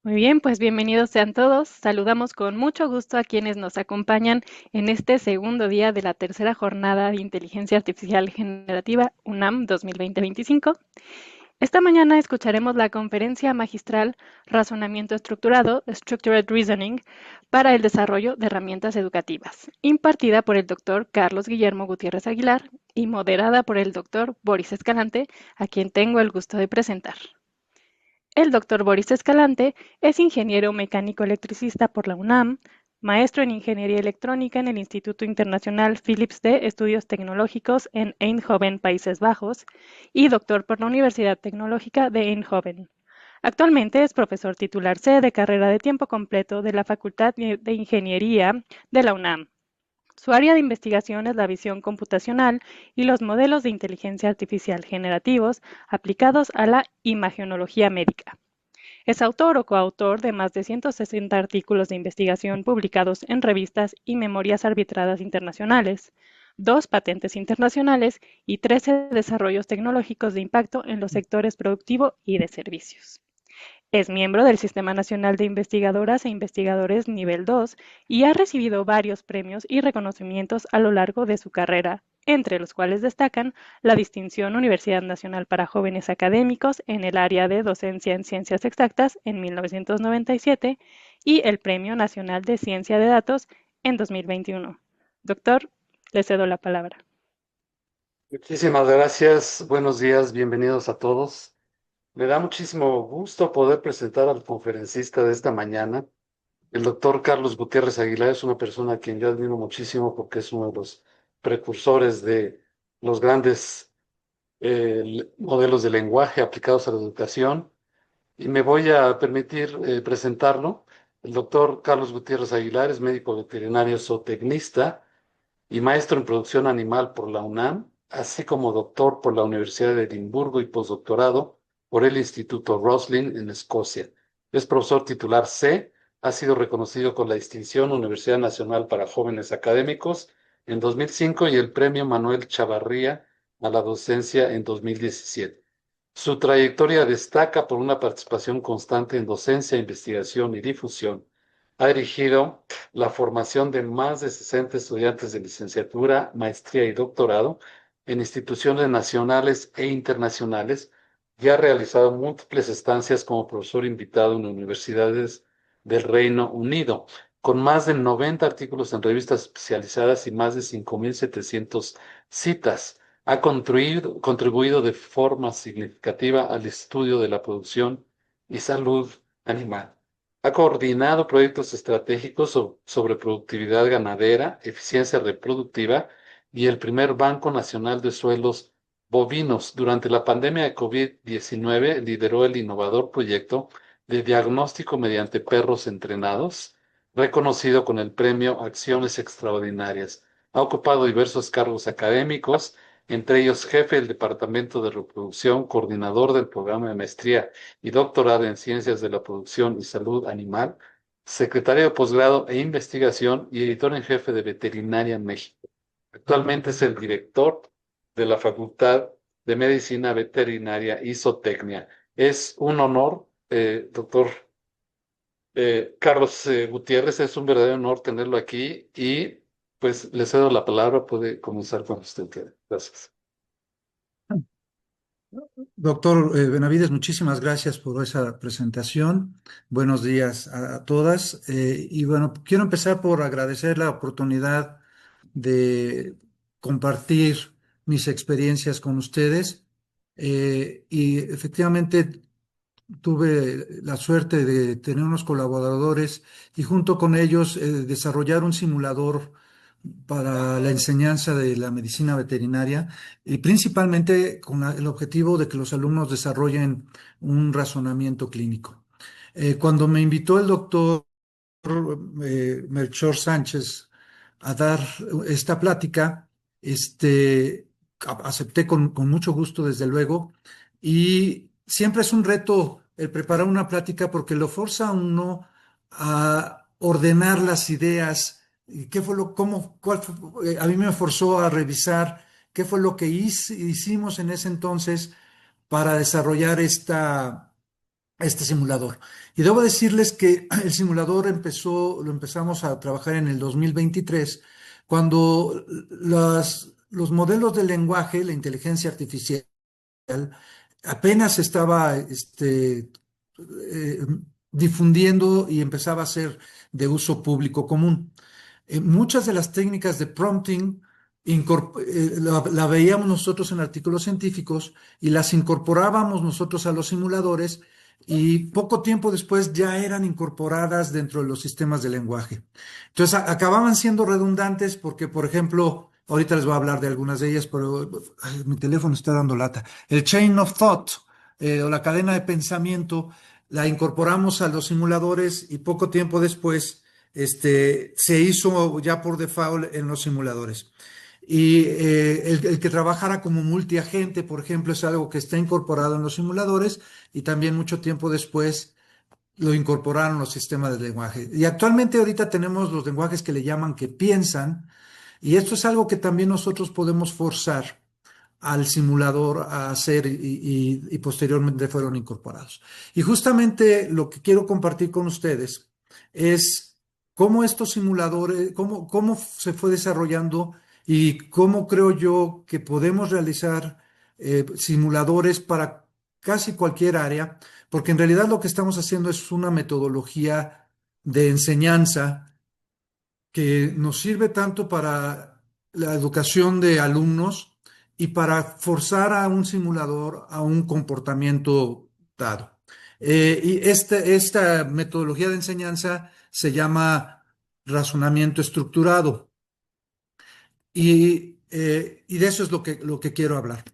Muy bien, pues bienvenidos sean todos. Saludamos con mucho gusto a quienes nos acompañan en este segundo día de la tercera jornada de Inteligencia Artificial Generativa UNAM 2020-25. Esta mañana escucharemos la conferencia magistral Razonamiento Estructurado, Structured Reasoning, para el desarrollo de herramientas educativas, impartida por el doctor Carlos Guillermo Gutiérrez Aguilar y moderada por el doctor Boris Escalante, a quien tengo el gusto de presentar. El doctor Boris Escalante es ingeniero mecánico electricista por la UNAM, maestro en ingeniería electrónica en el Instituto Internacional Philips de Estudios Tecnológicos en Eindhoven, Países Bajos, y doctor por la Universidad Tecnológica de Eindhoven. Actualmente es profesor titular C de carrera de tiempo completo de la Facultad de Ingeniería de la UNAM. Su área de investigación es la visión computacional y los modelos de inteligencia artificial generativos aplicados a la imagenología médica. Es autor o coautor de más de 160 artículos de investigación publicados en revistas y memorias arbitradas internacionales, 2 patentes internacionales y 13 desarrollos tecnológicos de impacto en los sectores productivo y de servicios. Es miembro del Sistema Nacional de Investigadoras e Investigadores Nivel 2 y ha recibido varios premios y reconocimientos a lo largo de su carrera, entre los cuales destacan la distinción Universidad Nacional para Jóvenes Académicos en el área de docencia en ciencias exactas en 1997 y el Premio Nacional de Ciencia de Datos en 2021. Doctor, le cedo la palabra. Muchísimas gracias, buenos días, bienvenidos a todos. Me da muchísimo gusto poder presentar al conferencista de esta mañana. El doctor Carlos Gutiérrez Aguilar es una persona a quien yo admiro muchísimo porque es uno de los precursores de los grandes modelos de lenguaje aplicados a la educación. Y me voy a permitir presentarlo. El doctor Carlos Gutiérrez Aguilar es médico veterinario zootecnista y maestro en producción animal por la UNAM, así como doctor por la Universidad de Edimburgo y postdoctorado por el Instituto Roslin en Escocia. Es profesor titular C, ha sido reconocido con la distinción Universidad Nacional para Jóvenes Académicos en 2005 y el Premio Manuel Chavarría a la docencia en 2017. Su trayectoria destaca por una participación constante en docencia, investigación y difusión. Ha dirigido la formación de más de 60 estudiantes de licenciatura, maestría y doctorado en instituciones nacionales e internacionales y ha realizado múltiples estancias como profesor invitado en universidades del Reino Unido, con más de 90 artículos en revistas especializadas y más de 5.700 citas. Ha contribuido de forma significativa al estudio de la producción y salud animal. Ha coordinado proyectos estratégicos sobre productividad ganadera, eficiencia reproductiva y el primer Banco Nacional de Suelos Bovinos. Durante la pandemia de COVID-19 lideró el innovador proyecto de diagnóstico mediante perros entrenados, reconocido con el premio Acciones Extraordinarias. Ha ocupado diversos cargos académicos, entre ellos jefe del Departamento de Reproducción, coordinador del programa de maestría y doctorado en Ciencias de la Producción y Salud Animal, secretario de posgrado e investigación y editor en jefe de Veterinaria en México. Actualmente es el director de la Facultad de Medicina Veterinaria y Zootecnia. Es un honor, doctor Carlos Gutiérrez, es un verdadero honor tenerlo aquí y pues le cedo la palabra, puede comenzar cuando usted quiera. Gracias. Doctor Benavides, muchísimas gracias por esa presentación. Buenos días a todas. Y bueno, quiero empezar por agradecer la oportunidad de compartir mis experiencias con ustedes. Y efectivamente tuve la suerte de tener unos colaboradores y junto con ellos desarrollar un simulador para la enseñanza de la medicina veterinaria y principalmente con el objetivo de que los alumnos desarrollen un razonamiento clínico. Cuando me invitó el doctor Melchor Sánchez a dar esta plática, acepté con mucho gusto, desde luego, y siempre es un reto el preparar una plática porque lo forza a uno a ordenar las ideas. ¿Y qué fue a mí me forzó a revisar qué fue lo que hicimos en ese entonces para desarrollar este simulador. Y debo decirles que el simulador lo empezamos a trabajar en el 2023, cuando los modelos de lenguaje, la inteligencia artificial, apenas estaba eh, difundiendo y empezaba a ser de uso público común. Muchas de las técnicas de prompting la veíamos nosotros en artículos científicos y las incorporábamos nosotros a los simuladores y poco tiempo después ya eran incorporadas dentro de los sistemas de lenguaje. Entonces acababan siendo redundantes porque, por ejemplo, ahorita les voy a hablar de algunas de ellas, pero ay, mi teléfono está dando lata. El chain of thought, o la cadena de pensamiento, la incorporamos a los simuladores y poco tiempo después se hizo ya por default en los simuladores. Y el que trabajara como multiagente, por ejemplo, es algo que está incorporado en los simuladores y también mucho tiempo después lo incorporaron los sistemas de lenguaje. Y actualmente ahorita tenemos los lenguajes que le llaman que piensan, y esto es algo que también nosotros podemos forzar al simulador a hacer y posteriormente fueron incorporados. Y justamente lo que quiero compartir con ustedes es cómo estos simuladores, cómo se fue desarrollando y cómo creo yo que podemos realizar simuladores para casi cualquier área, porque en realidad lo que estamos haciendo es una metodología de enseñanza que nos sirve tanto para la educación de alumnos y para forzar a un simulador a un comportamiento dado. Esta metodología de enseñanza se llama razonamiento estructurado y de eso es lo que quiero hablar.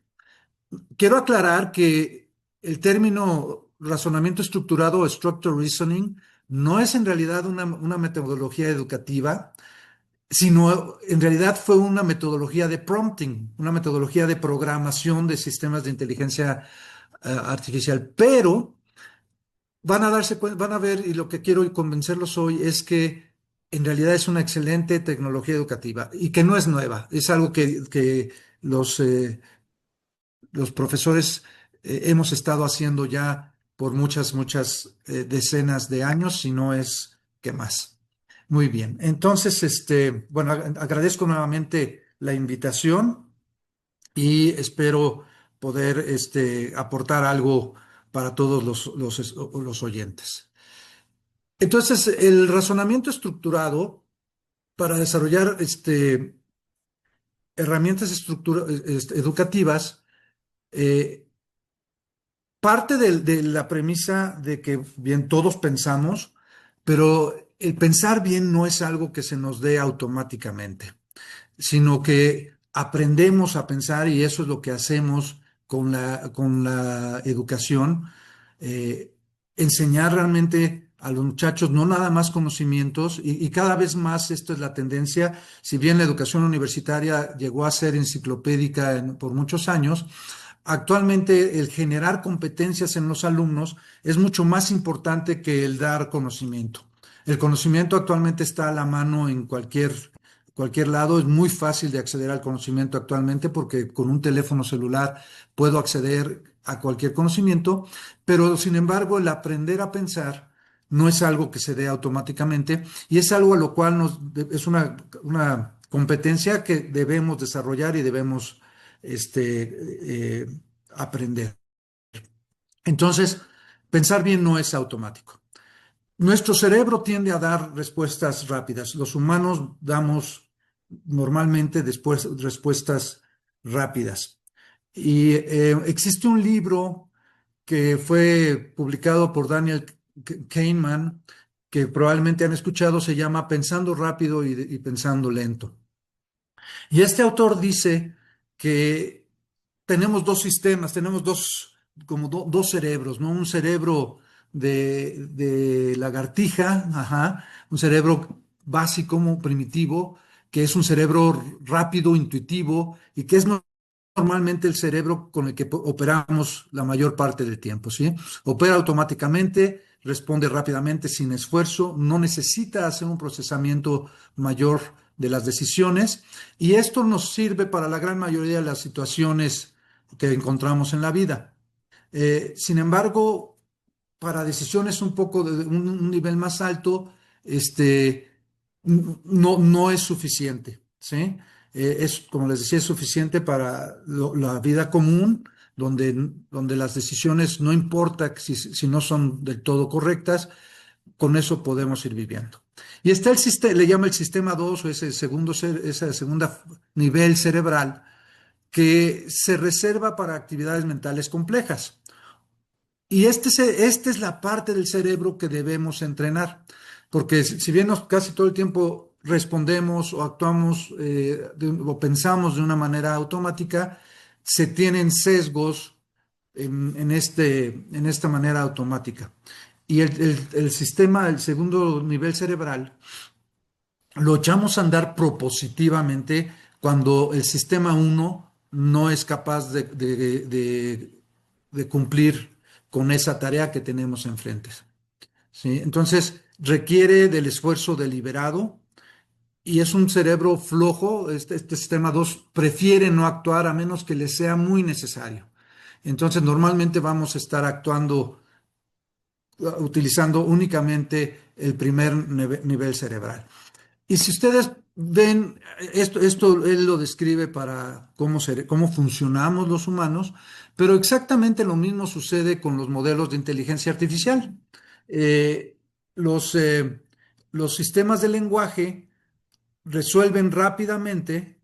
Quiero aclarar que el término razonamiento estructurado o structured reasoning no es en realidad una metodología educativa, sino en realidad fue una metodología de prompting, una metodología de programación de sistemas de inteligencia artificial. Pero van a ver, y lo que quiero convencerlos hoy es que en realidad es una excelente tecnología educativa y que no es nueva, es algo que los profesores hemos estado haciendo ya por muchas decenas de años, si no es que más. Muy bien. Entonces, bueno, agradezco nuevamente la invitación y espero poder aportar algo para todos los oyentes. Entonces, el razonamiento estructurado para desarrollar herramientas educativas eh, parte de la premisa de que bien todos pensamos, pero el pensar bien no es algo que se nos dé automáticamente, sino que aprendemos a pensar y eso es lo que hacemos con la educación, eh, enseñar realmente a los muchachos no nada más conocimientos y cada vez más esto es la tendencia, si bien la educación universitaria llegó a ser enciclopédica por muchos años, actualmente el generar competencias en los alumnos es mucho más importante que el dar conocimiento. El conocimiento actualmente está a la mano en cualquier lado. Es muy fácil de acceder al conocimiento actualmente porque con un teléfono celular puedo acceder a cualquier conocimiento, pero sin embargo el aprender a pensar no es algo que se dé automáticamente y es algo a lo cual es una competencia que debemos desarrollar y debemos eh, aprender. Entonces, pensar bien no es automático. Nuestro cerebro tiende a dar respuestas rápidas. Los humanos damos normalmente respuestas rápidas. Y existe un libro que fue publicado por Daniel Kahneman, que probablemente han escuchado, se llama Pensando rápido y pensando lento. Y este autor dice que tenemos dos sistemas, tenemos dos cerebros, ¿no? Un cerebro de lagartija, ajá, un cerebro básico, como primitivo, que es un cerebro rápido, intuitivo, y que es normalmente el cerebro con el que operamos la mayor parte del tiempo, ¿sí? Opera automáticamente, responde rápidamente, sin esfuerzo, no necesita hacer un procesamiento mayor de las decisiones, y esto nos sirve para la gran mayoría de las situaciones que encontramos en la vida. Sin embargo, para decisiones un poco de un nivel más alto, no es suficiente, ¿sí? Como les decía, es suficiente para la vida común, donde las decisiones no importa si no son del todo correctas, con eso podemos ir viviendo. Y está el sistema, le llama el sistema 2 o ese segundo nivel cerebral que se reserva para actividades mentales complejas. Y esta es la parte del cerebro que debemos entrenar, porque si bien casi todo el tiempo respondemos o actuamos o pensamos de una manera automática, se tienen sesgos en esta manera automática. Y el sistema, el segundo nivel cerebral, lo echamos a andar propositivamente cuando el sistema uno no es capaz de cumplir con esa tarea que tenemos enfrente. ¿Sí? Entonces, requiere del esfuerzo deliberado y es un cerebro flojo. Este sistema 2 prefiere no actuar a menos que le sea muy necesario. Entonces, normalmente vamos a estar actuando utilizando únicamente el primer nivel cerebral. Y si ustedes ven, esto él lo describe para cómo funcionamos los humanos, pero exactamente lo mismo sucede con los modelos de inteligencia artificial. Eh, los, eh, los sistemas de lenguaje resuelven rápidamente,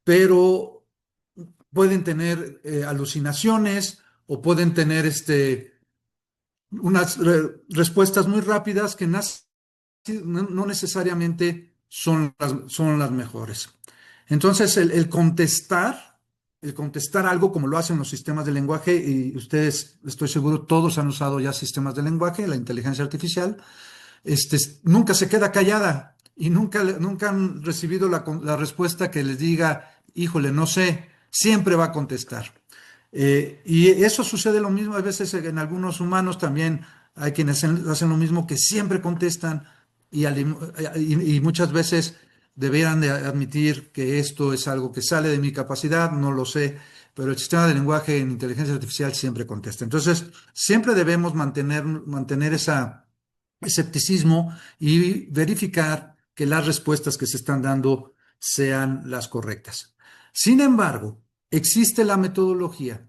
pero pueden tener alucinaciones o pueden tener unas respuestas muy rápidas que no necesariamente son las mejores. Entonces, el contestar algo como lo hacen los sistemas de lenguaje, y ustedes, estoy seguro, todos han usado ya sistemas de lenguaje, la inteligencia artificial, nunca se queda callada y nunca han recibido la respuesta que les diga, híjole, no sé, siempre va a contestar. Y eso sucede lo mismo a veces en algunos humanos también. Hay quienes hacen lo mismo, que siempre contestan y muchas veces debieran de admitir que esto es algo que sale de mi capacidad, no lo sé, pero el sistema de lenguaje en inteligencia artificial siempre contesta. Entonces, siempre debemos mantener ese escepticismo y verificar que las respuestas que se están dando sean las correctas. Sin embargo, existe la metodología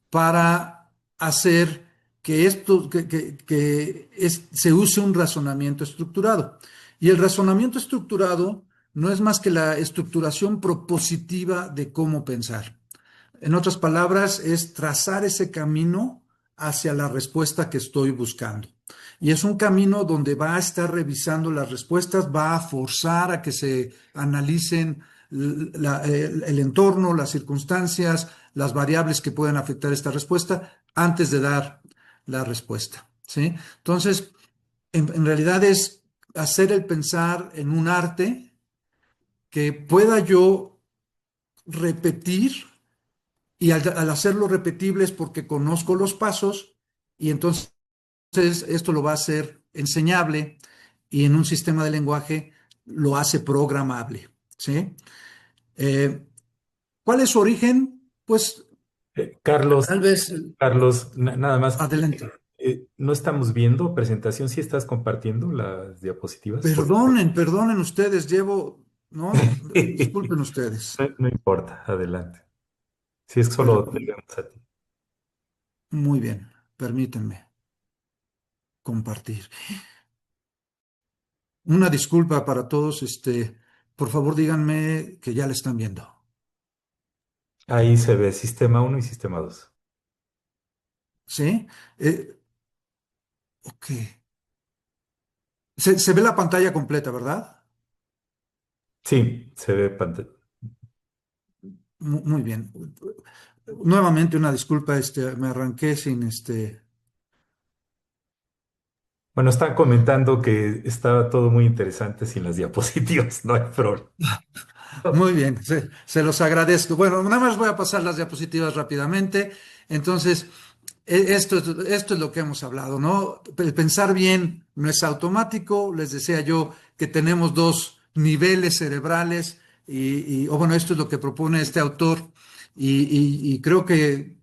para hacer que se use un razonamiento estructurado. Y el razonamiento estructurado no es más que la estructuración propositiva de cómo pensar. En otras palabras, es trazar ese camino hacia la respuesta que estoy buscando. Y es un camino donde va a estar revisando las respuestas, va a forzar a que se analicen el entorno, las circunstancias, las variables que pueden afectar esta respuesta antes de dar la respuesta. ¿Sí? Entonces, en realidad es hacer el pensar en un arte que pueda yo repetir, y al hacerlo repetible es porque conozco los pasos, y entonces esto lo va a hacer enseñable, y en un sistema de lenguaje lo hace programable. ¿Sí? Eh, ¿Cuál es su origen? Pues Carlos, tal vez nada más, adelante. no estamos viendo presentación. ¿Sí estás compartiendo las diapositivas? Perdonen ustedes, no, disculpen ustedes. No, no importa, adelante. Si es que Bueno, solo te vemos a ti. muy bien, permítanme compartir. Una disculpa para todos, por favor díganme que ya la están viendo. Ahí se ve sistema uno y sistema 2. ¿Sí? Ok. Se ve la pantalla completa, ¿verdad? Sí, se ve pantalla. Muy bien. Nuevamente una disculpa, me arranqué sin Bueno, están comentando que estaba todo muy interesante sin las diapositivas. No hay problema. Muy bien, se los agradezco. Bueno, nada más voy a pasar las diapositivas rápidamente. Entonces, esto es lo que hemos hablado, ¿no? El pensar bien no es automático. Les decía yo que tenemos dos niveles cerebrales o bueno, esto es lo que propone este autor y creo que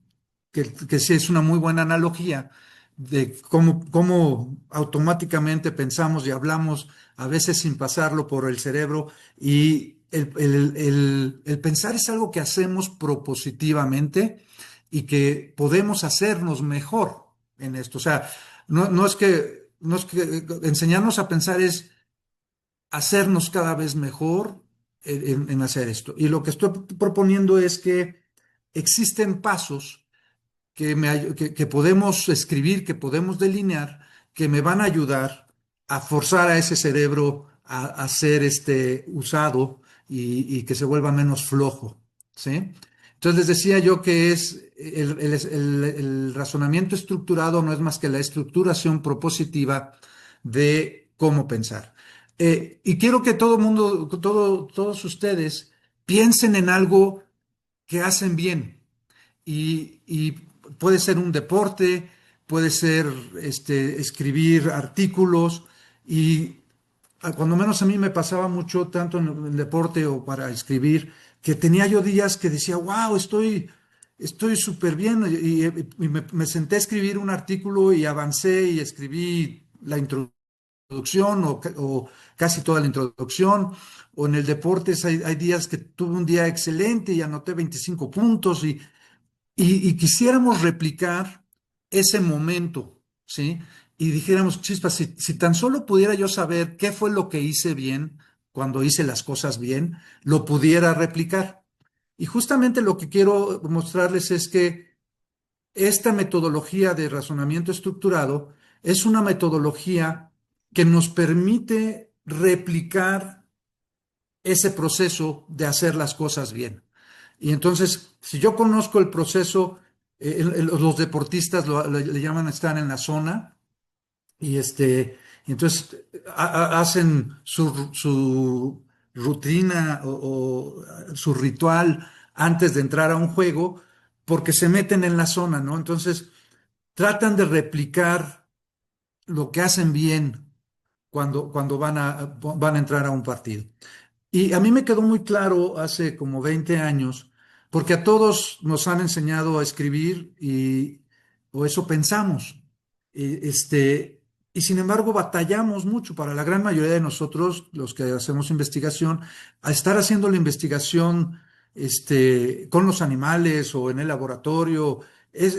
sí es una muy buena analogía, de cómo automáticamente pensamos y hablamos, a veces sin pasarlo por el cerebro, y el pensar es algo que hacemos propositivamente y que podemos hacernos mejor en esto. O sea, no es que enseñarnos a pensar es hacernos cada vez mejor en hacer esto. Y lo que estoy proponiendo es que existen pasos que podemos escribir, que podemos delinear, que me van a ayudar a forzar a ese cerebro a ser usado y que se vuelva menos flojo, ¿sí? Entonces les decía yo que el razonamiento estructurado no es más que la estructuración propositiva de cómo pensar. Y quiero que todo mundo, todos ustedes piensen en algo que hacen bien y puede ser un deporte, puede ser escribir artículos y cuando menos a mí me pasaba mucho, tanto en el deporte o para escribir, que tenía yo días que decía, wow, estoy súper bien y me senté a escribir un artículo y avancé y escribí la introducción o casi toda la introducción. O en el deporte hay días que tuve un día excelente y anoté 25 puntos y quisiéramos replicar ese momento, ¿sí? Y dijéramos, chispas, si tan solo pudiera yo saber qué fue lo que hice bien cuando hice las cosas bien, lo pudiera replicar. Y justamente lo que quiero mostrarles es que esta metodología de razonamiento estructurado es una metodología que nos permite replicar ese proceso de hacer las cosas bien. Y entonces, si yo conozco el proceso, los deportistas le llaman estar en la zona y entonces hacen su rutina o su ritual antes de entrar a un juego porque se meten en la zona, ¿no? Entonces, tratan de replicar lo que hacen bien cuando van a entrar a un partido. Y a mí me quedó muy claro hace como 20 años, porque a todos nos han enseñado a escribir o eso pensamos. Y sin embargo batallamos mucho para la gran mayoría de nosotros, los que hacemos investigación, a estar haciendo la investigación con los animales o en el laboratorio,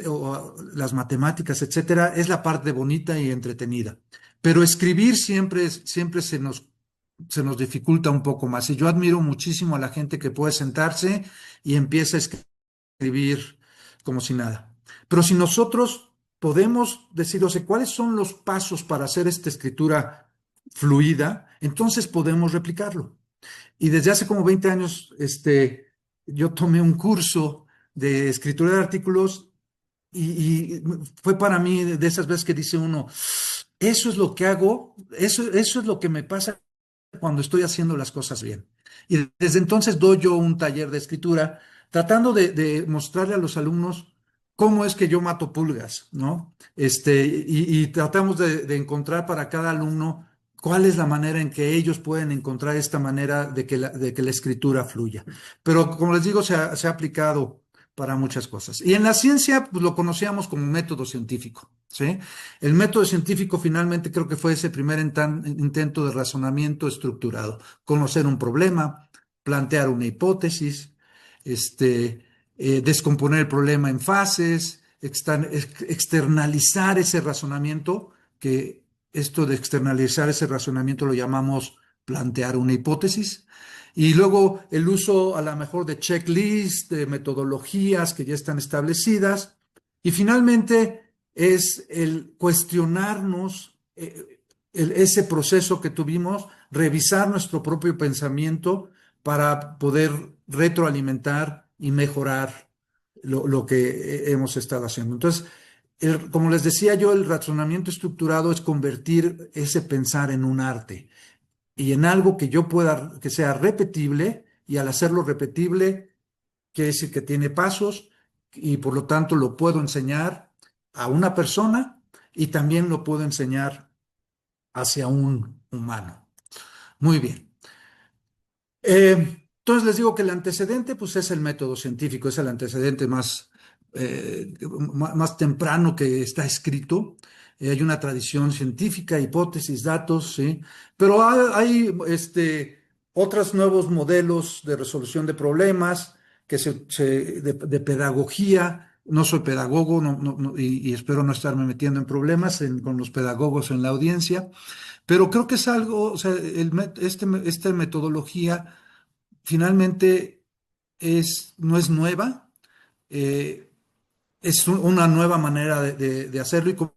o las matemáticas, etcétera, es la parte bonita y entretenida. Pero escribir siempre se nos dificulta un poco más. Y yo admiro muchísimo a la gente que puede sentarse y empieza a escribir como si nada. Pero si nosotros podemos decir, o sea, ¿cuáles son los pasos para hacer esta escritura fluida? Entonces podemos replicarlo. Y desde hace como 20 años, yo tomé un curso de escritura de artículos y fue para mí de esas veces que dice uno, eso es lo que hago, eso es lo que me pasa cuando estoy haciendo las cosas bien. Y desde entonces doy yo un taller de escritura tratando de mostrarle a los alumnos cómo es que yo mato pulgas, ¿no? Y tratamos de encontrar para cada alumno cuál es la manera en que ellos pueden encontrar esta manera de que la escritura fluya. Pero como les digo, se ha aplicado para muchas cosas. Y en la ciencia, pues lo conocíamos como método científico, ¿sí? El método científico finalmente creo que fue ese primer intento de razonamiento estructurado, conocer un problema, plantear una hipótesis, descomponer el problema en fases, externalizar ese razonamiento, que esto de externalizar ese razonamiento lo llamamos plantear una hipótesis. Y luego el uso a lo mejor de checklists, de metodologías que ya están establecidas. Y finalmente es el cuestionarnos ese proceso que tuvimos, revisar nuestro propio pensamiento para poder retroalimentar y mejorar lo que hemos estado haciendo. Entonces, como les decía yo, el razonamiento estructurado es convertir ese pensar en un arte y en algo que yo pueda, que sea repetible, y al hacerlo repetible, quiere decir que tiene pasos y por lo tanto lo puedo enseñar a una persona y también lo puedo enseñar hacia un humano. Muy bien. Entonces les digo que el antecedente pues es el método científico, es el antecedente más más temprano que está escrito. Hay una tradición científica, hipótesis, datos, ¿sí? Pero hay otros nuevos modelos de resolución de problemas, de pedagogía. No soy pedagogo y espero no estarme metiendo en problemas con los pedagogos en la audiencia, pero creo que es algo, o sea, esta metodología finalmente no es nueva, eh, es una nueva manera de hacerlo y como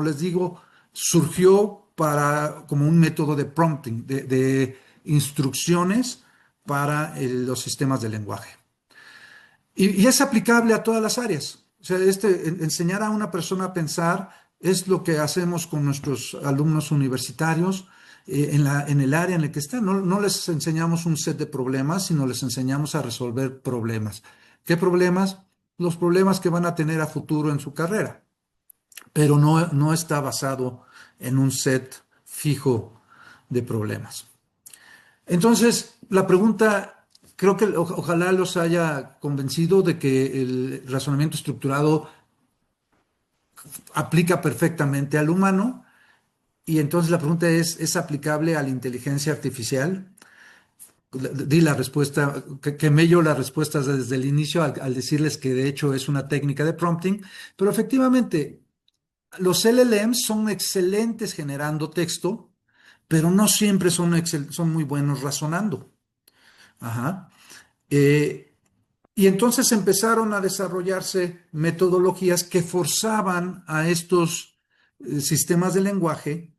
les digo, surgió como un método de prompting, de instrucciones para los sistemas de lenguaje. Y es aplicable a todas las áreas. O sea, enseñar a una persona a pensar es lo que hacemos con nuestros alumnos universitarios en el área en el que están. No les enseñamos un set de problemas, sino les enseñamos a resolver problemas. ¿Qué problemas? Los problemas que van a tener a futuro en su carrera, pero no está basado en un set fijo de problemas. Entonces, la pregunta, creo que ojalá los haya convencido de que el razonamiento estructurado aplica perfectamente al humano, y entonces la pregunta ¿es aplicable a la inteligencia artificial? Di la respuesta, quemé yo las respuestas desde el inicio al decirles que de hecho es una técnica de prompting, pero efectivamente los LLMs son excelentes generando texto, pero no siempre son muy buenos razonando. Ajá. Eh, y entonces empezaron a desarrollarse metodologías que forzaban a estos sistemas de lenguaje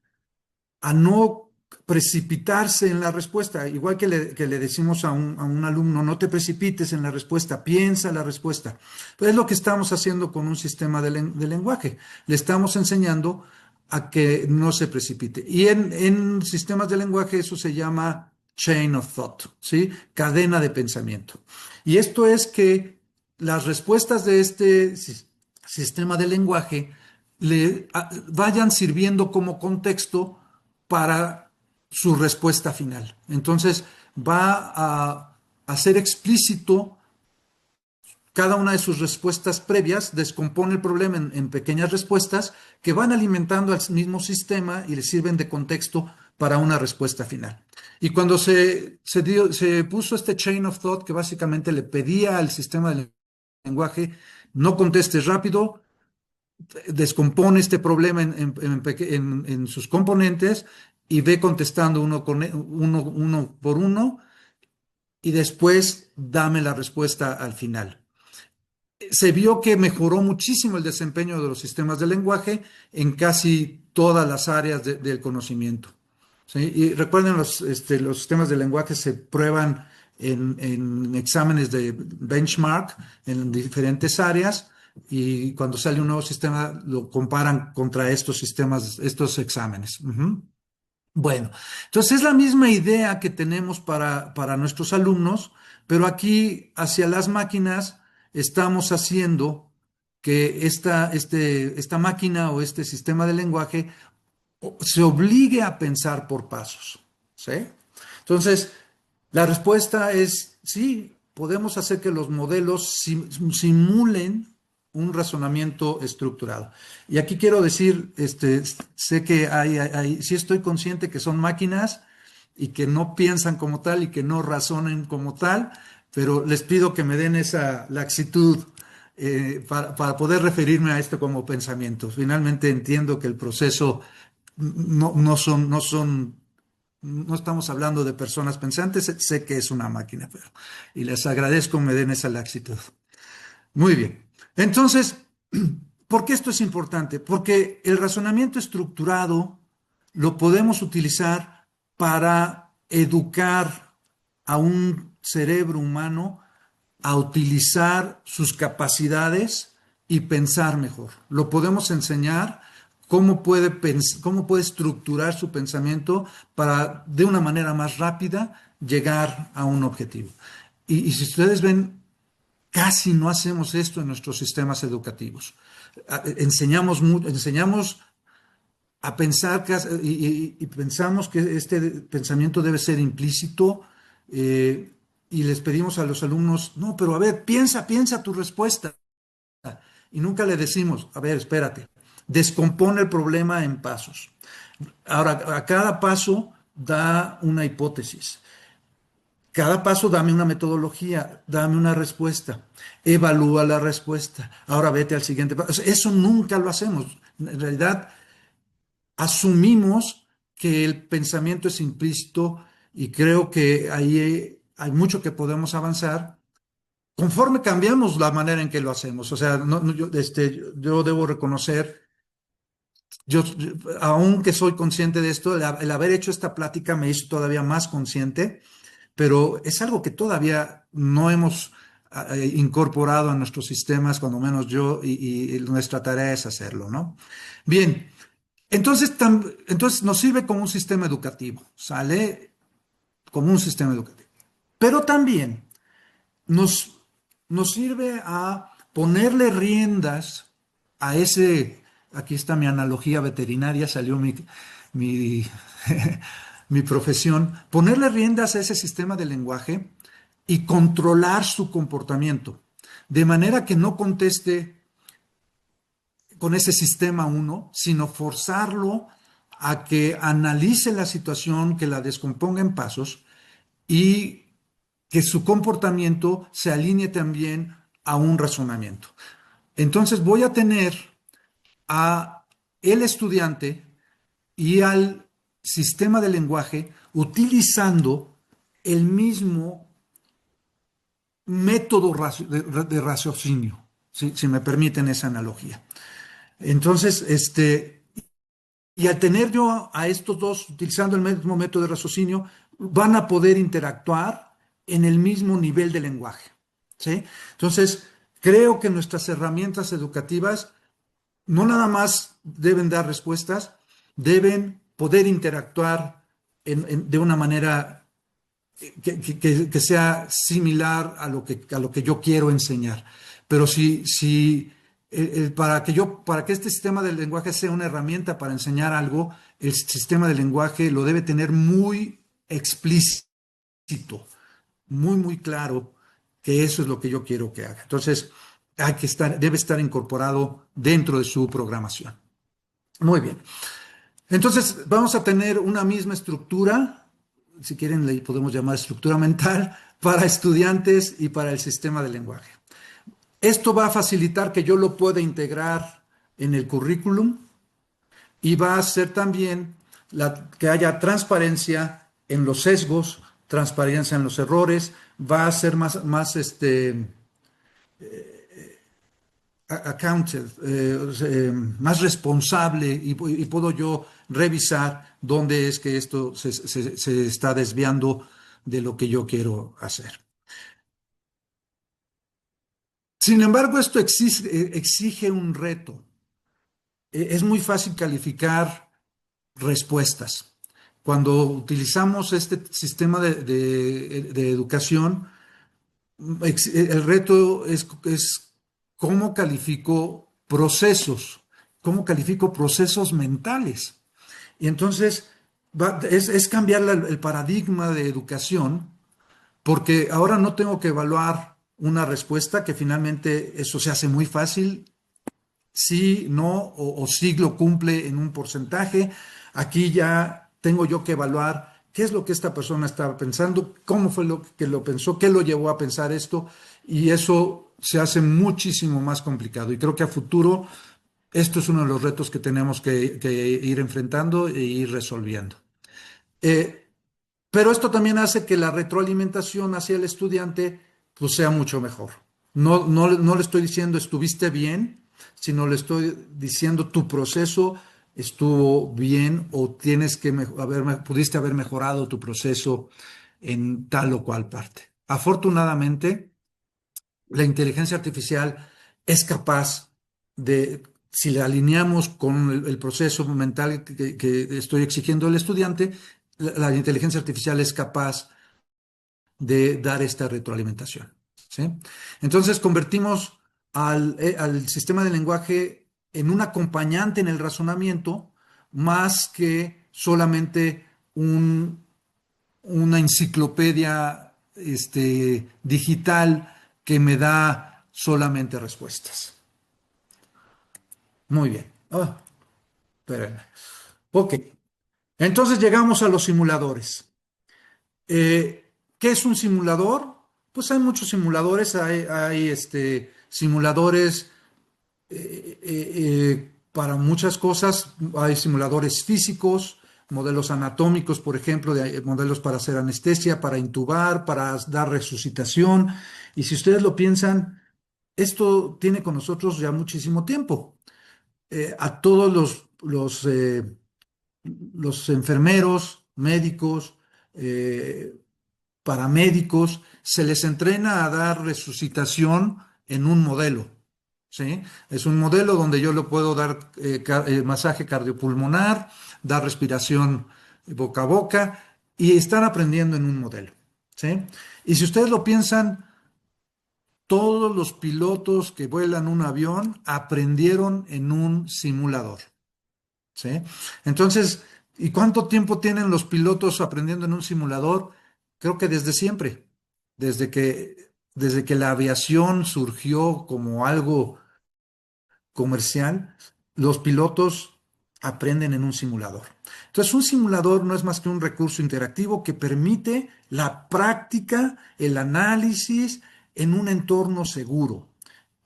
a no precipitarse en la respuesta, igual que le decimos a un alumno, no te precipites en la respuesta, piensa la respuesta. Pues es lo que estamos haciendo con un sistema de lenguaje. Le estamos enseñando a que no se precipite. Y en sistemas de lenguaje eso se llama chain of thought, ¿sí? Cadena de pensamiento. Y esto es que las respuestas de este sistema de lenguaje vayan sirviendo como contexto para su respuesta final. Entonces va a hacer explícito cada una de sus respuestas previas, descompone el problema en pequeñas respuestas que van alimentando al mismo sistema y le sirven de contexto para una respuesta final. Y cuando se puso este chain of thought, que básicamente le pedía al sistema de lenguaje, no contestes rápido, descompone este problema en sus componentes y ve contestando uno por uno y después dame la respuesta al final. Se vio que mejoró muchísimo el desempeño de los sistemas de lenguaje en casi todas las áreas del conocimiento. ¿Sí? Y recuerden, los sistemas de lenguaje se prueban en exámenes de benchmark en diferentes áreas, y cuando sale un nuevo sistema lo comparan contra estos sistemas, estos exámenes. Bueno, entonces es la misma idea que tenemos para nuestros alumnos, pero aquí hacia las máquinas estamos haciendo que esta máquina o este sistema de lenguaje se obligue a pensar por pasos, ¿sí? Entonces, la respuesta es sí, podemos hacer que los modelos simulen un razonamiento estructurado. Y aquí quiero decir, sé que sí estoy consciente que son máquinas y que no piensan como tal y que no razonen como tal, pero les pido que me den esa laxitud para poder referirme a esto como pensamiento. Finalmente entiendo que el proceso no estamos hablando de personas pensantes, sé que es una máquina, y les agradezco me den esa laxitud. Muy bien. Entonces, ¿por qué esto es importante? Porque el razonamiento estructurado lo podemos utilizar para educar a un cerebro humano a utilizar sus capacidades y pensar mejor. Lo podemos enseñar cómo puede estructurar su pensamiento para, de una manera más rápida, llegar a un objetivo. Y si ustedes ven, casi no hacemos esto en nuestros sistemas educativos. Enseñamos a pensar y pensamos que este pensamiento debe ser implícito, y les pedimos a los alumnos, no, pero a ver, piensa tu respuesta. y nunca le decimos, a ver, espérate, descompone el problema en pasos. Ahora, a cada paso da una hipótesis. Cada paso dame una metodología, dame una respuesta, evalúa la respuesta. Ahora vete al siguiente paso. Eso nunca lo hacemos. En realidad, asumimos que el pensamiento es implícito y creo que ahí hay mucho que podemos avanzar conforme cambiamos la manera en que lo hacemos. O sea, yo debo reconocer, aunque soy consciente de esto, el haber hecho esta plática me hizo todavía más consciente, pero es algo que todavía no hemos incorporado a nuestros sistemas, cuando menos yo, y nuestra tarea es hacerlo, ¿no? Bien, entonces nos sirve como un sistema educativo, ¿sale? Como un sistema educativo. Pero también nos, nos sirve a ponerle riendas a aquí está mi analogía veterinaria, salió mi, mi profesión, ponerle riendas a ese sistema de lenguaje y controlar su comportamiento, de manera que no conteste con ese sistema uno, sino forzarlo a que analice la situación, que la descomponga en pasos y que su comportamiento se alinee también a un razonamiento. Entonces voy a tener a el estudiante y al sistema de lenguaje utilizando el mismo método de raciocinio, si me permiten esa analogía. Entonces, y al tener yo a estos dos utilizando el mismo método de raciocinio, van a poder interactuar en el mismo nivel de lenguaje, ¿sí? Entonces, creo que nuestras herramientas educativas no nada más deben dar respuestas, deben poder interactuar de una manera que sea similar a lo que yo quiero enseñar. Pero para que este sistema del lenguaje sea una herramienta para enseñar algo, el sistema del lenguaje lo debe tener muy explícito, muy, muy claro que eso es lo que yo quiero que haga. Entonces, debe estar incorporado dentro de su programación. Muy bien. Entonces, vamos a tener una misma estructura, si quieren le podemos llamar estructura mental, para estudiantes y para el sistema de lenguaje. Esto va a facilitar que yo lo pueda integrar en el currículum y va a hacer también que haya transparencia en los sesgos, transparencia en los errores, va a ser más accounted, más responsable y puedo yo revisar dónde es que esto se está desviando de lo que yo quiero hacer. Sin embargo, esto exige un reto. Es muy fácil calificar respuestas. Cuando utilizamos este sistema de educación, el reto es cómo califico procesos mentales. Y entonces es cambiar el paradigma de educación, porque ahora no tengo que evaluar una respuesta, que finalmente eso se hace muy fácil, sí, no, o sí lo cumple en un porcentaje. Aquí ya tengo yo que evaluar qué es lo que esta persona estaba pensando, cómo fue lo que lo pensó, qué lo llevó a pensar esto, y eso se hace muchísimo más complicado. Y creo que a futuro esto es uno de los retos que tenemos que ir enfrentando e ir resolviendo. Eh, pero esto también hace que la retroalimentación hacia el estudiante pues, sea mucho mejor. No le estoy diciendo estuviste bien, sino le estoy diciendo tu proceso estuvo bien o pudiste haber mejorado tu proceso en tal o cual parte. Afortunadamente, la inteligencia artificial es capaz si la alineamos con el proceso mental que estoy exigiendo al estudiante, la inteligencia artificial es capaz de dar esta retroalimentación, ¿sí? Entonces convertimos al sistema de lenguaje en un acompañante en el razonamiento más que solamente una enciclopedia digital que me da solamente respuestas. Muy bien. Ah, espérenme. Ok. Entonces llegamos a los simuladores. ¿Qué es un simulador? Pues hay muchos simuladores. Hay simuladores para muchas cosas. Hay simuladores físicos, modelos anatómicos, por ejemplo, modelos para hacer anestesia, para intubar, para dar resucitación. Y si ustedes lo piensan, esto tiene con nosotros ya muchísimo tiempo. A todos los enfermeros, médicos, eh, paramédicos, se les entrena a dar resucitación en un modelo. ¿Sí? Es un modelo donde yo le puedo dar masaje cardiopulmonar, dar respiración boca a boca y están aprendiendo en un modelo. ¿Sí? Y si ustedes lo piensan, todos los pilotos que vuelan un avión aprendieron en un simulador. ¿Sí? Entonces, ¿y cuánto tiempo tienen los pilotos aprendiendo en un simulador? Creo que desde siempre, desde que la aviación surgió como algo comercial, los pilotos aprenden en un simulador. Entonces, un simulador no es más que un recurso interactivo que permite la práctica, el análisis en un entorno seguro,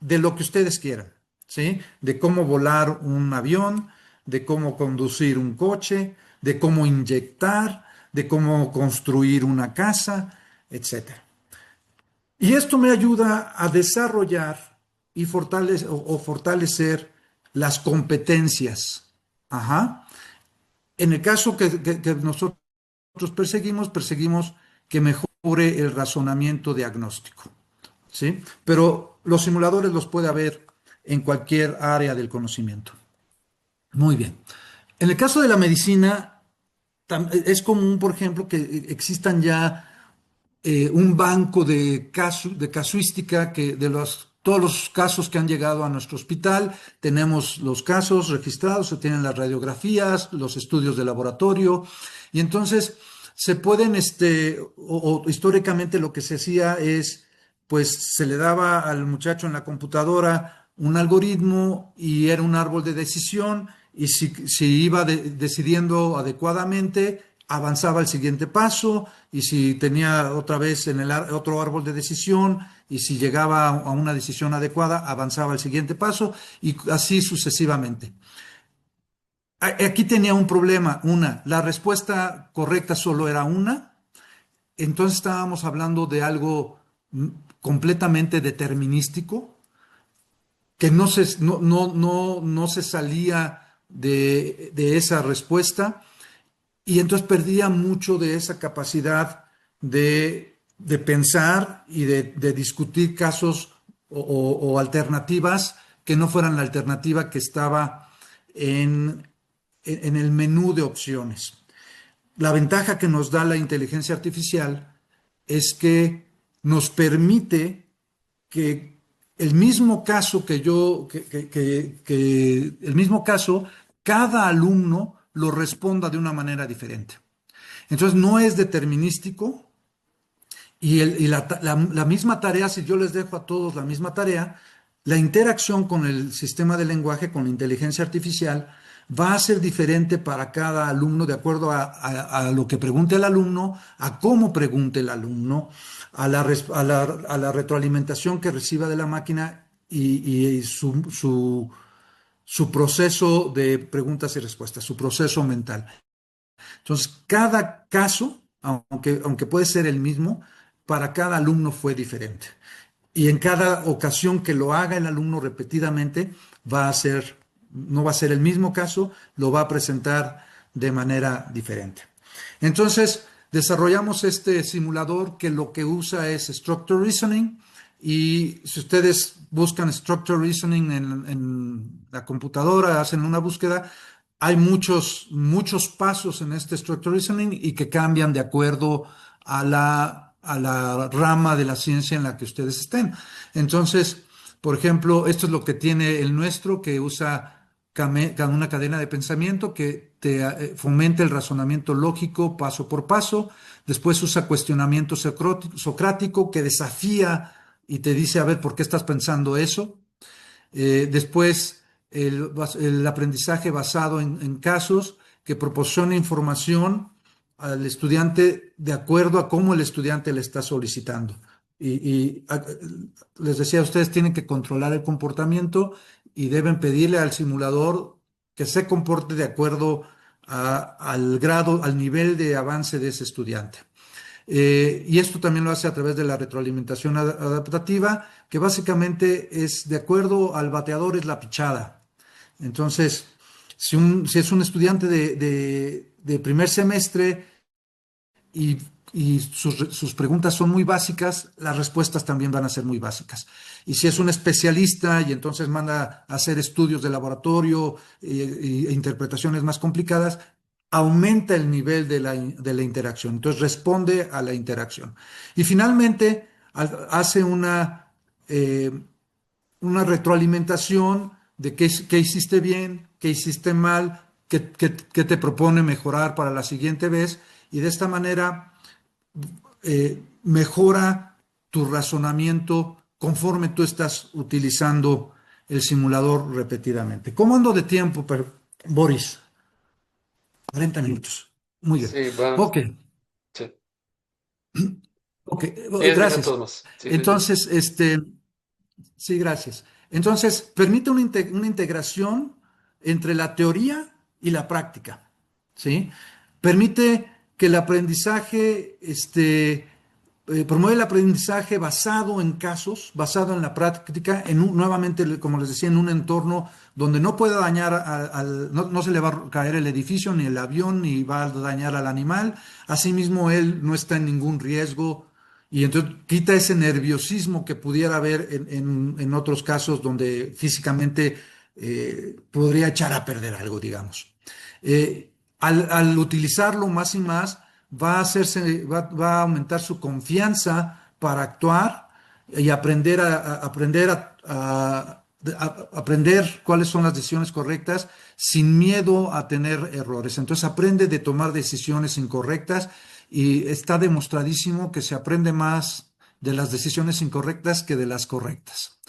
de lo que ustedes quieran, ¿sí? De cómo volar un avión, de cómo conducir un coche, de cómo inyectar, de cómo construir una casa, etcétera. Y esto me ayuda a desarrollar y fortalecer las competencias. Ajá. En el caso que nosotros perseguimos que mejore el razonamiento diagnóstico. ¿Sí? Pero los simuladores los puede haber en cualquier área del conocimiento. Muy bien. En el caso de la medicina, es común, por ejemplo, que existan ya un banco de casuística todos los casos que han llegado a nuestro hospital. Tenemos los casos registrados, se tienen las radiografías, los estudios de laboratorio, y entonces se pueden, históricamente lo que se hacía es, pues se le daba al muchacho en la computadora un algoritmo y era un árbol de decisión, y si iba decidiendo adecuadamente, avanzaba al siguiente paso, y si tenía otra vez en otro árbol de decisión, y si llegaba a una decisión adecuada, avanzaba al siguiente paso, y así sucesivamente. Aquí tenía un problema, la respuesta correcta solo era una, entonces estábamos hablando de algo completamente determinístico, que no se salía de esa respuesta, y entonces perdía mucho de esa capacidad de pensar y de discutir casos o alternativas que no fueran la alternativa que estaba en el menú de opciones. La ventaja que nos da la inteligencia artificial es que nos permite que el mismo caso el mismo caso, cada alumno lo responda de una manera diferente. Entonces no es determinístico, y la misma tarea, si yo les dejo a todos la misma tarea, la interacción con el sistema de lenguaje, con la inteligencia artificial, va a ser diferente para cada alumno de acuerdo a lo que pregunte el alumno, a cómo pregunte el alumno, a la retroalimentación que reciba de la máquina y su proceso de preguntas y respuestas, su proceso mental. Entonces, cada caso, aunque puede ser el mismo, para cada alumno fue diferente. Y en cada ocasión que lo haga el alumno repetidamente, no va a ser el mismo caso, lo va a presentar de manera diferente. Entonces, desarrollamos este simulador que lo que usa es Structured Reasoning, y si ustedes buscan Structured Reasoning en la computadora, hacen una búsqueda, hay muchos pasos en este Structured Reasoning y que cambian de acuerdo a la rama de la ciencia en la que ustedes estén. Entonces, por ejemplo, esto es lo que tiene el nuestro, que usa una cadena de pensamiento que te fomenta el razonamiento lógico paso por paso. Después usa cuestionamiento socrático que desafía y te dice, a ver, ¿por qué estás pensando eso? Después el aprendizaje basado en casos que proporciona información al estudiante de acuerdo a cómo el estudiante le está solicitando. Les decía, ustedes tienen que controlar el comportamiento y deben pedirle al simulador que se comporte de acuerdo al grado, al nivel de avance de ese estudiante. Y esto también lo hace a través de la retroalimentación adaptativa, que básicamente es de acuerdo al bateador es la pichada. Entonces, si es un estudiante de primer semestre y, y sus preguntas son muy básicas, las respuestas también van a ser muy básicas. Y si es un especialista y entonces manda a hacer estudios de laboratorio e interpretaciones más complicadas, aumenta el nivel de la interacción. Entonces responde a la interacción. Y finalmente hace eh, una retroalimentación de qué hiciste bien, qué hiciste mal, qué te propone mejorar para la siguiente vez. Y de esta manera mejora tu razonamiento conforme tú estás utilizando el simulador repetidamente. ¿Cómo ando de tiempo, Boris? 40 minutos. Muy bien. Sí, bueno, Ok, sí. ok, 10 gracias. minutos más. Sí, Entonces, sí, gracias. Entonces, permite una integración entre la teoría y la práctica, ¿sí? Permite que el aprendizaje, promueve el aprendizaje basado en casos, basado en la práctica, nuevamente, como les decía, en un entorno donde no puede dañar, no se le va a caer el edificio, ni el avión, ni va a dañar al animal. Asimismo, él no está en ningún riesgo y entonces quita ese nerviosismo que pudiera haber en otros casos donde físicamente podría echar a perder algo, digamos. Al utilizarlo más y más, va a aumentar su confianza para actuar y aprender cuáles son las decisiones correctas sin miedo a tener errores. Entonces aprende de tomar decisiones incorrectas y está demostradísimo que se aprende más de las decisiones incorrectas que de las correctas.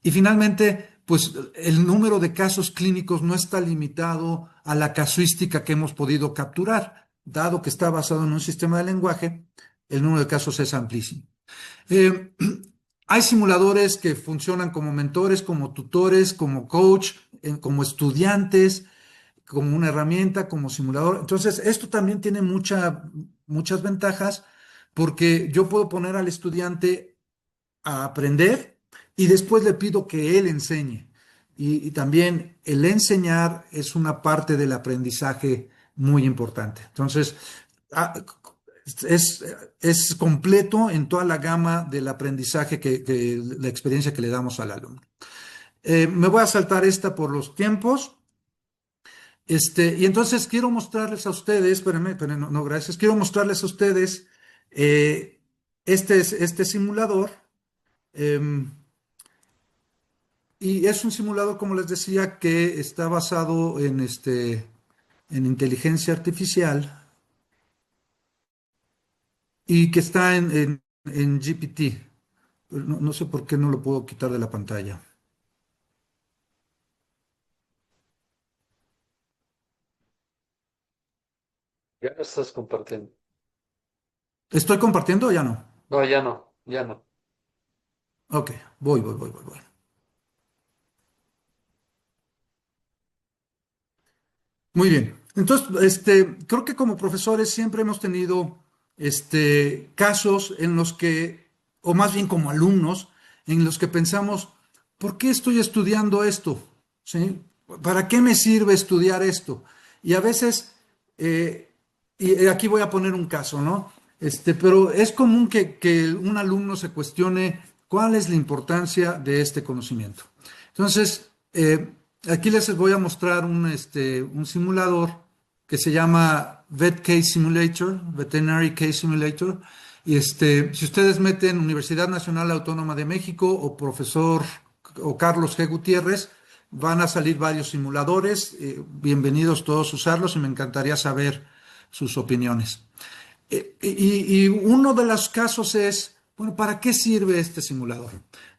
Y finalmente, pues el número de casos clínicos no está limitado a la casuística que hemos podido capturar. Dado que está basado en un sistema de lenguaje, el número de casos es amplísimo. Eh, Hay simuladores que funcionan como mentores, como tutores, como coach, como estudiantes, como una herramienta, como simulador. Entonces, esto también tiene muchas ventajas porque yo puedo poner al estudiante a aprender y después le pido que él enseñe. Y también el enseñar es una parte del aprendizaje muy importante. Entonces, ah, es, es completo en toda la gama del aprendizaje la experiencia que le damos al alumno. Me voy a saltar esta por los tiempos. Y entonces quiero mostrarles a ustedes, espérenme, no, no, gracias, quiero mostrarles a ustedes este simulador. em, Y es un simulador, como les decía, que está basado en inteligencia artificial y que está en GPT. Pero no sé por qué no lo puedo quitar de la pantalla. ya lo estás compartiendo. ¿Estoy compartiendo o ya no? No, ya no, ya no. Ok, voy. Muy bien. Entonces, creo que como profesores siempre hemos tenido casos en los que, o más bien como alumnos, en los que pensamos, ¿por qué estoy estudiando esto? ¿Sí? ¿Para qué me sirve estudiar esto? Y a veces, y aquí voy a poner un caso, ¿no? Pero es común que un alumno se cuestione cuál es la importancia de este conocimiento. Entonces, aquí les voy a mostrar un simulador que se llama Vet Case Simulator, Veterinary Case Simulator. Y si ustedes meten Universidad Nacional Autónoma de México o profesor o Carlos G. Gutiérrez, van a salir varios simuladores. Bienvenidos todos a usarlos y me encantaría saber sus opiniones. Y uno de los casos es, bueno, ¿para qué sirve este simulador?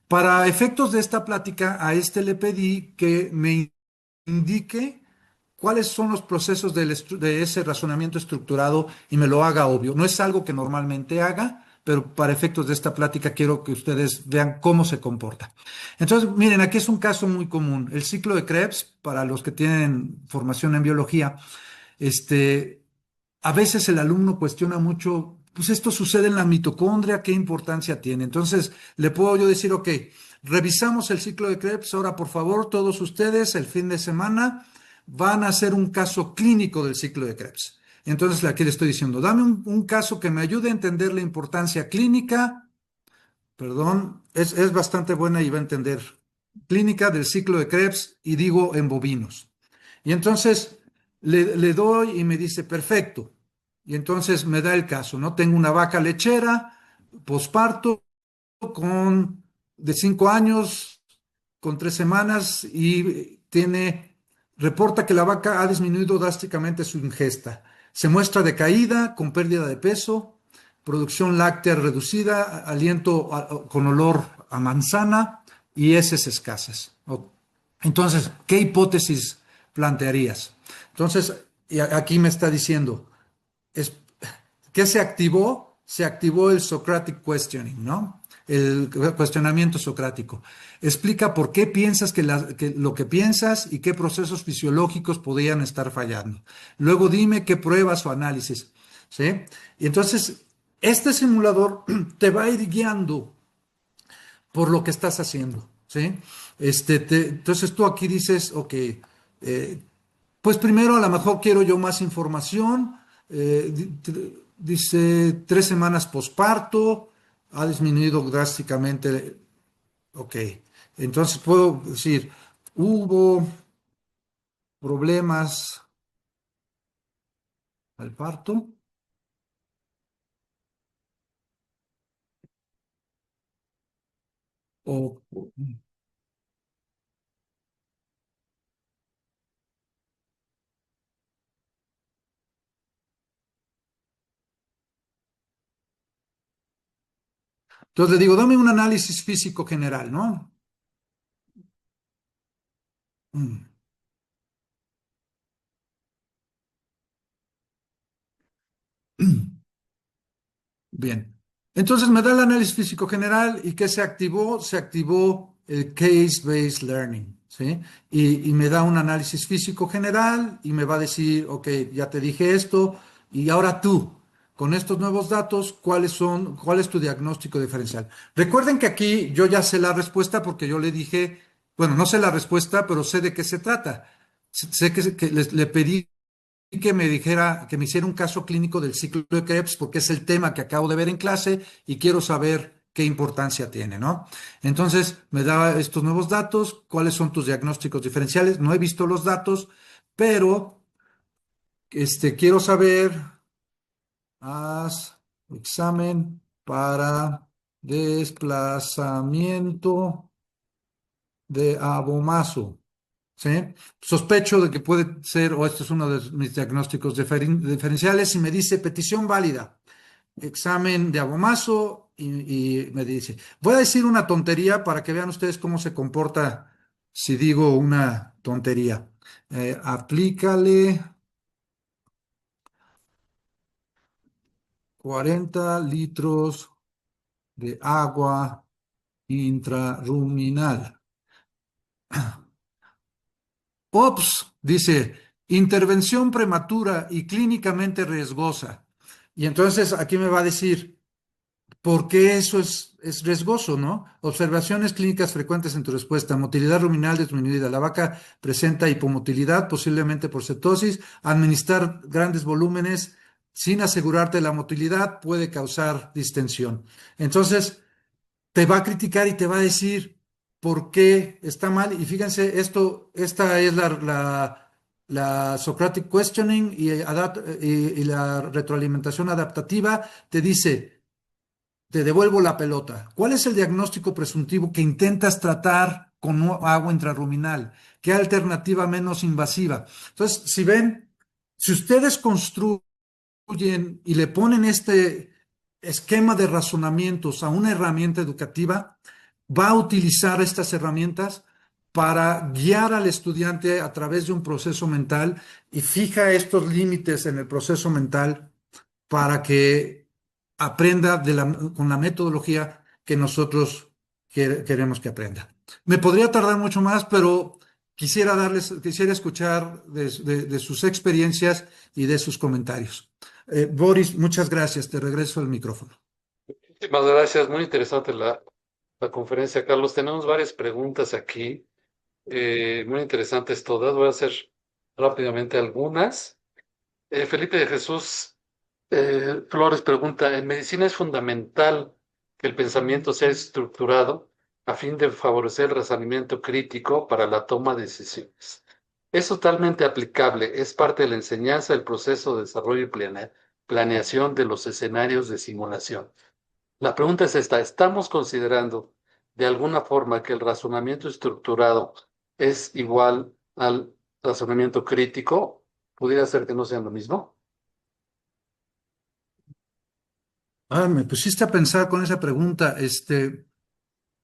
Para efectos de esta plática, a le pedí que me indique cuáles son los procesos de ese razonamiento estructurado y me lo haga obvio. No es algo que normalmente haga, pero para efectos de esta plática quiero que ustedes vean cómo se comporta. Entonces, miren, aquí es un caso muy común. El ciclo de Krebs, para los que tienen formación en biología, a veces el alumno cuestiona mucho, pues esto sucede en la mitocondria, ¿qué importancia tiene? Entonces, le puedo yo decir, ok, revisamos el ciclo de Krebs, ahora por favor, todos ustedes, el fin de semana, van a hacer un caso clínico del ciclo de Krebs. Entonces, aquí le estoy diciendo, dame un caso que me ayude a entender la importancia clínica, perdón, es bastante buena y va a entender, clínica del ciclo de Krebs, y digo en bovinos. Y entonces le doy y me dice, perfecto. Y entonces me da el caso, ¿no? Tengo una vaca lechera, posparto, de 5 años, con 3 semanas, y reporta que la vaca ha disminuido drásticamente su ingesta. Se muestra decaída, con pérdida de peso, producción láctea reducida, aliento con olor a manzana y heces escasas. Entonces, ¿qué hipótesis plantearías? Entonces, y aquí me está diciendo, es, ¿qué se activó? Se activó el Socratic Questioning, ¿no? El cuestionamiento socrático. Explica por qué piensas que lo que piensas y qué procesos fisiológicos podrían estar fallando. Luego dime qué pruebas o análisis, ¿sí? Y entonces, este simulador te va a ir guiando por lo que estás haciendo, ¿sí? Entonces tú aquí dices, ok, pues primero a lo mejor quiero yo más información, dice 3 semanas posparto, ha disminuido drásticamente, ok, entonces puedo decir, hubo problemas al parto. O, entonces le digo, dame un análisis físico general, ¿no? Mm. Bien. Entonces me da el análisis físico general y ¿qué se activó? Se activó el case-based learning, ¿sí? Y me da un análisis físico general y me va a decir, ok, ya te dije esto y ahora tú, con estos nuevos datos, ¿cuál es tu diagnóstico diferencial? Recuerden que aquí yo ya sé la respuesta porque yo le dije, bueno, no sé la respuesta, pero sé de qué se trata. Sé que le pedí que me dijera, que me hiciera un caso clínico del ciclo de Krebs, porque es el tema que acabo de ver en clase y quiero saber qué importancia tiene, ¿no? Entonces, me da estos nuevos datos, cuáles son tus diagnósticos diferenciales. No he visto los datos, pero quiero saber, haz examen para desplazamiento de abomazo. ¿Sí? Sospecho de que puede ser, o esto es uno de mis diagnósticos diferenciales, y me dice petición válida, examen de abomazo, y me dice, voy a decir una tontería para que vean ustedes cómo se comporta si digo una tontería. Aplícale 40 litros de agua intrarruminal. Ops, dice, intervención prematura y clínicamente riesgosa. Y entonces aquí me va a decir, ¿por qué eso es riesgoso, no? Observaciones clínicas frecuentes en tu respuesta. Motilidad ruminal disminuida. La vaca presenta hipomotilidad, posiblemente por cetosis. Administrar grandes volúmenes sin asegurarte la motilidad puede causar distensión. Entonces, te va a criticar y te va a decir por qué está mal. Y fíjense, esta es la Socratic Questioning y la retroalimentación adaptativa. Te dice, te devuelvo la pelota. ¿Cuál es el diagnóstico presuntivo que intentas tratar con agua intrarruminal? ¿Qué alternativa menos invasiva? Entonces, si ven, si ustedes construyen y le ponen este esquema de razonamientos a una herramienta educativa, va a utilizar estas herramientas para guiar al estudiante a través de un proceso mental y fija estos límites en el proceso mental para que aprenda con la metodología que nosotros queremos que aprenda. Me podría tardar mucho más, pero quisiera escuchar de sus experiencias y de sus comentarios. Boris, muchas gracias. Te regreso el micrófono. Muchísimas gracias, muy interesante la conferencia, Carlos. Tenemos varias preguntas aquí, muy interesantes todas. Voy a hacer rápidamente algunas. Felipe de Jesús Flores pregunta, ¿en medicina es fundamental que el pensamiento sea estructurado a fin de favorecer el razonamiento crítico para la toma de decisiones? Es totalmente aplicable, es parte de la enseñanza del proceso de desarrollo y planeación de los escenarios de simulación. La pregunta es esta, ¿estamos considerando de alguna forma que el razonamiento estructurado es igual al razonamiento crítico? ¿Pudiera ser que no sean lo mismo? Me pusiste a pensar con esa pregunta.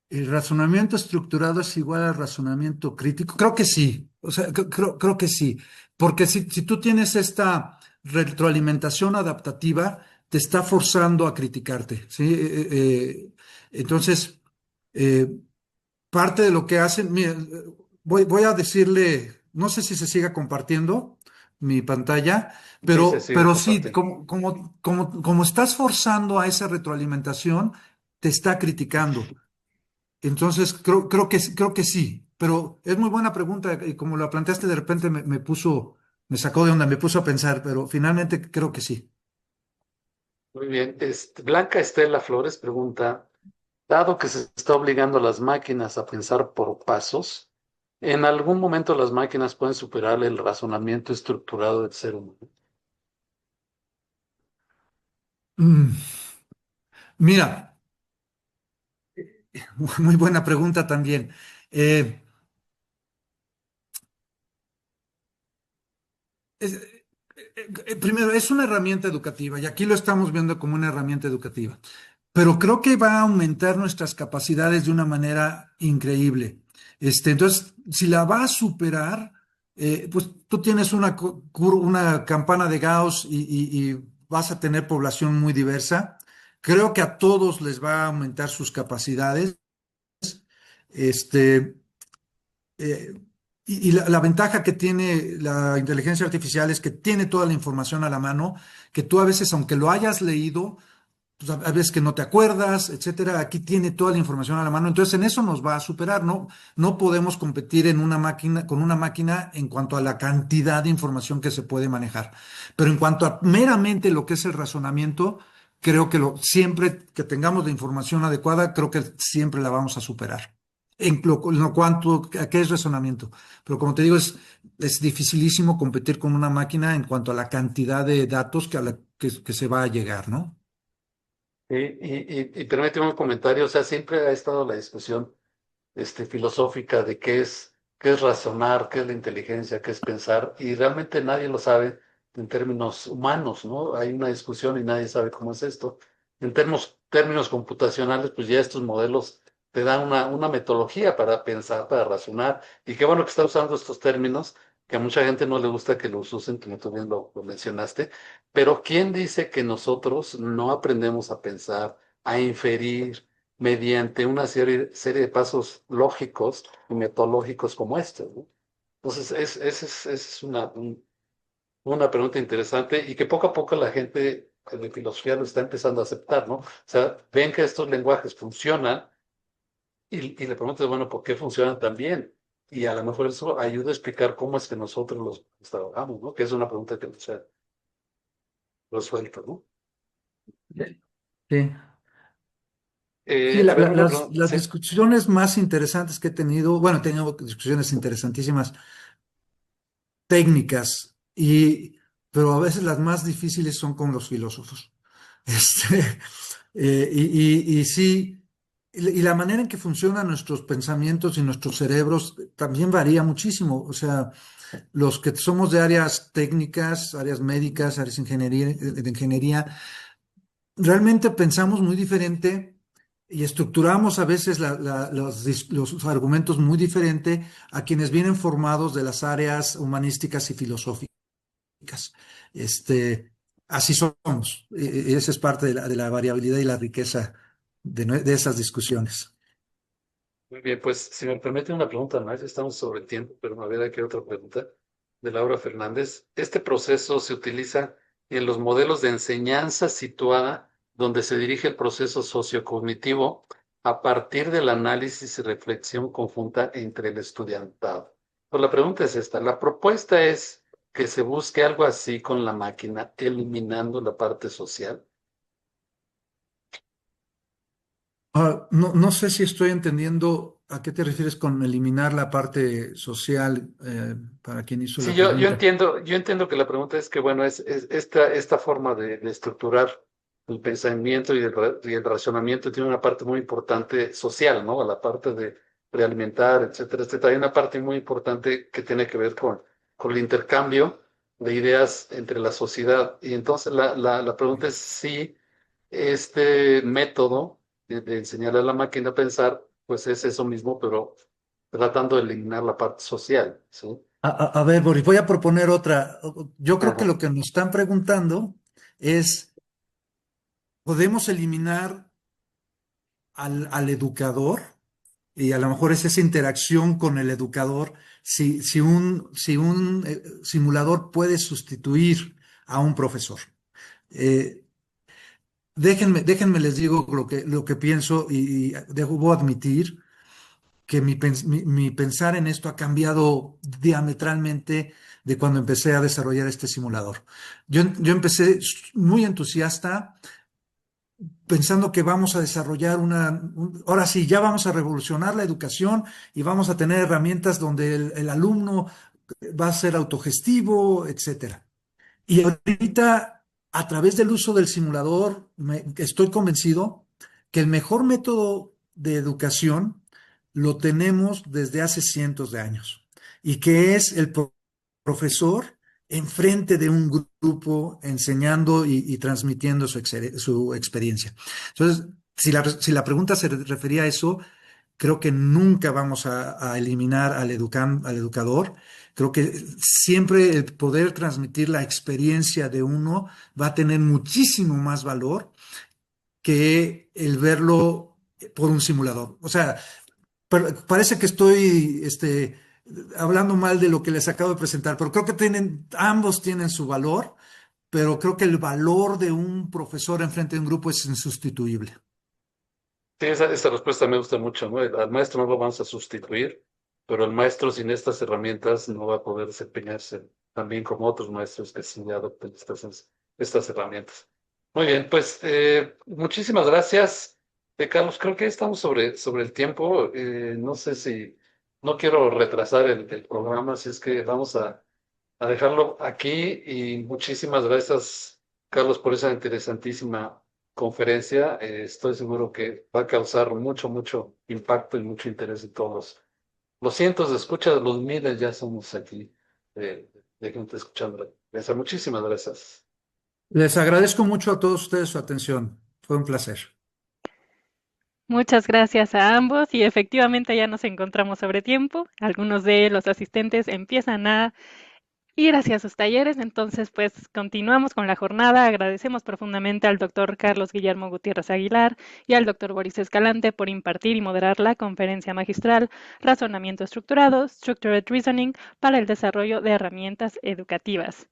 ¿El razonamiento estructurado es igual al razonamiento crítico? Creo que sí. O sea, creo que sí. Porque si tú tienes esta retroalimentación adaptativa, te está forzando a criticarte, ¿sí? Entonces, eh, parte de lo que hacen, mira, voy a decirle, no sé si se siga compartiendo mi pantalla, Sí, se sigue pero sí, compartiendo. como estás forzando a esa retroalimentación, te está criticando. Entonces, creo que sí, pero es muy buena pregunta y como la planteaste de repente me sacó de onda, me puso a pensar, pero finalmente creo que sí. Muy bien. Blanca Estela Flores pregunta, dado que se está obligando a las máquinas a pensar por pasos, ¿en algún momento las máquinas pueden superar el razonamiento estructurado del ser humano? Mm, Mira, muy buena pregunta también. Eh, es- Primero, es una herramienta educativa y aquí lo estamos viendo como una herramienta educativa, pero creo que va a aumentar nuestras capacidades de una manera increíble. Entonces, si la va a superar, pues tú tienes una campana de Gauss y vas a tener población muy diversa. Creo que a todos les va a aumentar sus capacidades. Este, eh, y la ventaja que tiene la inteligencia artificial es que tiene toda la información a la mano, que tú a veces, aunque lo hayas leído, pues a veces que no te acuerdas, etcétera, aquí tiene toda la información a la mano. Entonces, en eso nos va a superar, ¿no? No podemos competir con una máquina en cuanto a la cantidad de información que se puede manejar. Pero en cuanto a meramente lo que es el razonamiento, creo que siempre que tengamos la información adecuada, creo que siempre la vamos a superar. En lo cuanto a qué es razonamiento. Pero como te digo, es dificilísimo competir con una máquina en cuanto a la cantidad de datos que se va a llegar, ¿no? Y permíteme un comentario, o sea, siempre ha estado la discusión filosófica de qué es razonar, qué es la inteligencia, qué es pensar, y realmente nadie lo sabe en términos humanos, ¿no? Hay una discusión y nadie sabe cómo es esto. En términos computacionales, pues ya estos modelos te dan una metodología para pensar, para razonar, y qué bueno que está usando estos términos, que a mucha gente no le gusta que los usen, como tú bien lo mencionaste, pero ¿quién dice que nosotros no aprendemos a pensar, a inferir? Mediante una serie de pasos lógicos y metodológicos como este, ¿no? Entonces, es una pregunta interesante y que poco a poco la gente de filosofía lo está empezando a aceptar, ¿no? O sea, ven que estos lenguajes funcionan y le preguntas, bueno, ¿por qué funcionan tan bien? Y a lo mejor eso ayuda a explicar cómo es que nosotros los trabajamos, ¿no? Que es una pregunta que no se ha resuelto, ¿no? Sí. Sí, A ver, una pregunta, las sí. discusiones más interesantes que he tenido, bueno, he tenido discusiones interesantísimas técnicas, pero a veces las más difíciles son con los filósofos. Este, y sí, y la manera en que funcionan nuestros pensamientos y nuestros cerebros también varía muchísimo. O sea, los que somos de áreas técnicas, áreas médicas, áreas de ingeniería, realmente pensamos muy diferente y estructuramos a veces los argumentos muy diferente a quienes vienen formados de las áreas humanísticas y filosóficas. Este, así somos. Esa es parte de la variabilidad y la riqueza de esas discusiones. Muy bien, pues si me permite una pregunta más, estamos sobre el tiempo, pero a ver, aquí otra pregunta de Laura Fernández. ¿Este proceso se utiliza en los modelos de enseñanza situada donde se dirige el proceso sociocognitivo a partir del análisis y reflexión conjunta entre el estudiantado? Pues la pregunta es esta. La propuesta es que se busque algo así con la máquina, eliminando la parte social. No sé si estoy entendiendo a qué te refieres con eliminar la parte social, para quien hizo Sí, la yo pregunta. entiendo que la pregunta es que, bueno, es esta forma de estructurar el pensamiento y el razonamiento tiene una parte muy importante social, ¿no? La parte de realimentar, etcétera, etcétera. Hay una parte muy importante que tiene que ver con el intercambio de ideas entre la sociedad. Y entonces la pregunta es si este método de enseñarle a la máquina a pensar, pues es eso mismo, pero tratando de eliminar la parte social, ¿sí? A ver, Boris, voy a proponer otra. Yo creo que Ajá. lo que nos están preguntando es, ¿podemos eliminar al educador? Y a lo mejor es esa interacción con el educador, si un simulador puede sustituir a un profesor. Eh, déjenme les digo lo que pienso y debo admitir que mi pensar en esto ha cambiado diametralmente de cuando empecé a desarrollar este simulador. Yo empecé muy entusiasta pensando que vamos a desarrollar ahora sí, ya vamos a revolucionar la educación y vamos a tener herramientas donde el alumno va a ser autogestivo, etcétera. Y ahorita, a través del uso del simulador, estoy convencido que el mejor método de educación lo tenemos desde hace cientos de años y que es el profesor enfrente de un grupo enseñando y transmitiendo su experiencia. Entonces, si la pregunta se refería a eso, creo que nunca vamos a eliminar al educador. Creo que siempre el poder transmitir la experiencia de uno va a tener muchísimo más valor que el verlo por un simulador. O sea, parece que estoy hablando mal de lo que les acabo de presentar, pero creo que ambos tienen su valor, pero creo que el valor de un profesor enfrente de un grupo es insustituible. Sí, esa respuesta me gusta mucho, ¿no? Al maestro no lo vamos a sustituir, pero el maestro sin estas herramientas no va a poder desempeñarse tan bien como otros maestros que sí adopten estas herramientas. Muy bien, pues muchísimas gracias, Carlos. Creo que estamos sobre el tiempo. No sé si, no quiero retrasar el programa, así es que vamos a dejarlo aquí y muchísimas gracias, Carlos, por esa interesantísima conferencia. Estoy seguro que va a causar mucho impacto y mucho interés en todos los cientos de escuchas, los miles ya somos aquí de gente escuchando. Muchísimas gracias. Les agradezco mucho a todos ustedes su atención. Fue un placer. Muchas gracias a ambos y efectivamente ya nos encontramos sobre tiempo. Algunos de los asistentes empiezan a ir hacia sus talleres, entonces pues continuamos con la jornada. Agradecemos profundamente al doctor Carlos Guillermo Gutiérrez Aguilar y al doctor Boris Escalante por impartir y moderar la conferencia magistral Razonamiento Estructurado, Structured Reasoning para el desarrollo de herramientas educativas.